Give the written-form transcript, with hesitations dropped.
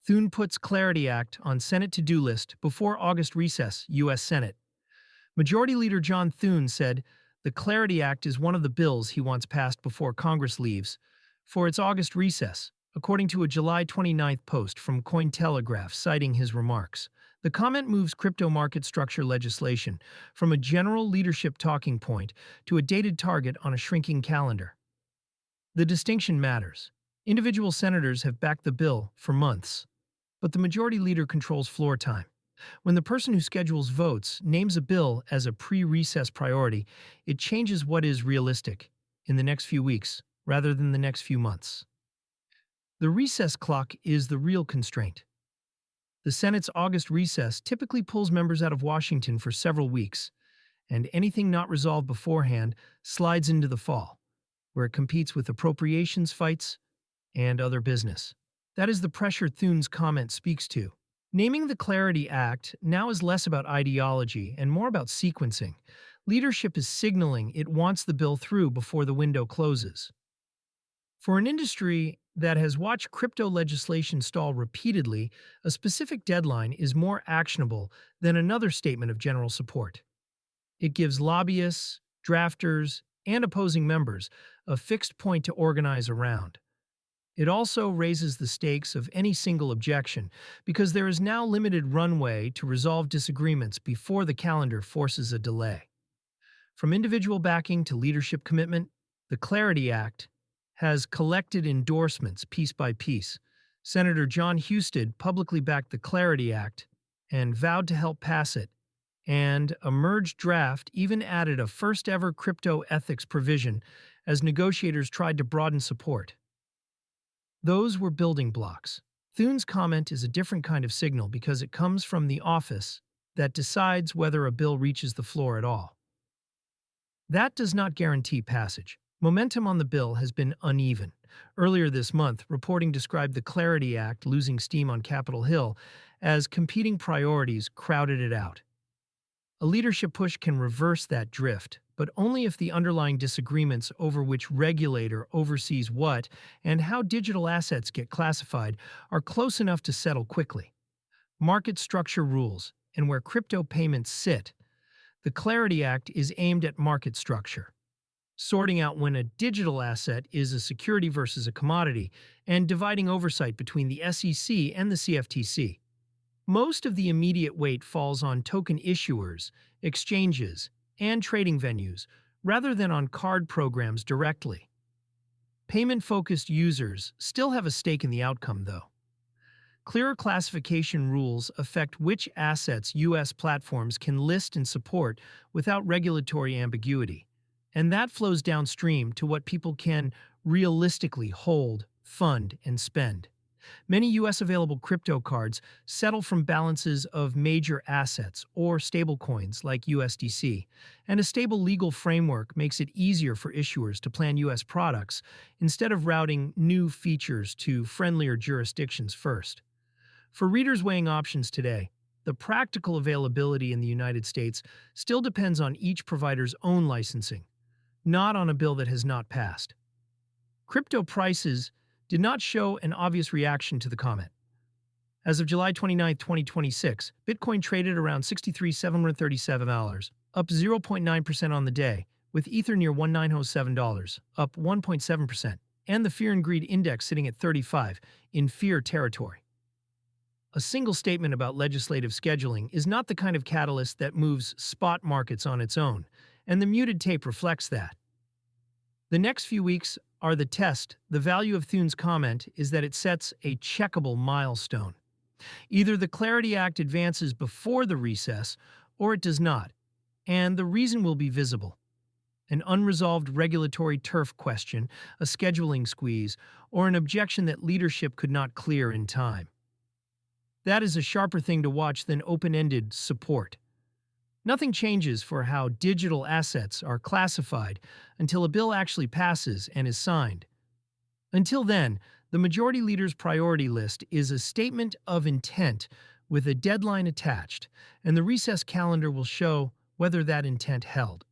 Thune puts Clarity Act on Senate to-do list before August recess, U.S. Senate. Majority Leader John Thune said the Clarity Act is one of the bills he wants passed before Congress leaves for its August recess, according to a July 29 post from Cointelegraph citing his remarks. The comment moves crypto market structure legislation from a general leadership talking point to a dated target on a shrinking calendar. The distinction matters. Individual senators have backed the bill for months, but the majority leader controls floor time. When the person who schedules votes names a bill as a pre-recess priority, it changes what is realistic in the next few weeks rather than the next few months. The recess clock is the real constraint. The Senate's August recess typically pulls members out of Washington for several weeks, and anything not resolved beforehand slides into the fall, where it competes with appropriations fights and other business. That is the pressure Thune's comment speaks to. Naming the Clarity Act now is less about ideology and more about sequencing. Leadership is signaling it wants the bill through before the window closes. For an industry that has watched crypto legislation stall repeatedly, a specific deadline is more actionable than another statement of general support. It gives lobbyists, drafters, and opposing members a fixed point to organize around. It also raises the stakes of any single objection, because there is now limited runway to resolve disagreements before the calendar forces a delay. From individual backing to leadership commitment, the Clarity Act has collected endorsements piece by piece. Senator John Thune publicly backed the Clarity Act and vowed to help pass it, and a merged draft even added a first-ever crypto ethics provision as negotiators tried to broaden support. Those were building blocks. Thune's comment is a different kind of signal because it comes from the office that decides whether a bill reaches the floor at all. That does not guarantee passage. Momentum on the bill has been uneven. Earlier this month, reporting described the Clarity Act losing steam on Capitol Hill as competing priorities crowded it out. A leadership push can reverse that drift, but only if the underlying disagreements over which regulator oversees what and how digital assets get classified are close enough to settle quickly. Market structure rules, and where crypto payments sit, the Clarity Act is aimed at market structure, sorting out when a digital asset is a security versus a commodity, and dividing oversight between the SEC and the CFTC. Most of the immediate weight falls on token issuers, exchanges, and trading venues, rather than on card programs directly. Payment-focused users still have a stake in the outcome, though. Clearer classification rules affect which assets U.S. platforms can list and support without regulatory ambiguity, and that flows downstream to what people can realistically hold, fund, and spend. Many U.S. available crypto cards settle from balances of major assets or stablecoins like USDC, and a stable legal framework makes it easier for issuers to plan U.S. products instead of routing new features to friendlier jurisdictions first. For readers weighing options today, the practical availability in the United States still depends on each provider's own licensing, not on a bill that has not passed. Crypto prices did not show an obvious reaction to the comment. As of July 29, 2026, Bitcoin traded around $63,737, up 0.9% on the day, with Ether near $1,907, up 1.7%, and the Fear and Greed Index sitting at 35, in fear territory. A single statement about legislative scheduling is not the kind of catalyst that moves spot markets on its own, and the muted tape reflects that. The next few weeks are the test. The value of Thune's comment is that it sets a checkable milestone. Either the Clarity Act advances before the recess, or it does not, and the reason will be visible. An unresolved regulatory turf question, a scheduling squeeze, or an objection that leadership could not clear in time. That is a sharper thing to watch than open-ended support. Nothing changes for how digital assets are classified until a bill actually passes and is signed. Until then, the majority leader's priority list is a statement of intent with a deadline attached, and the recess calendar will show whether that intent held.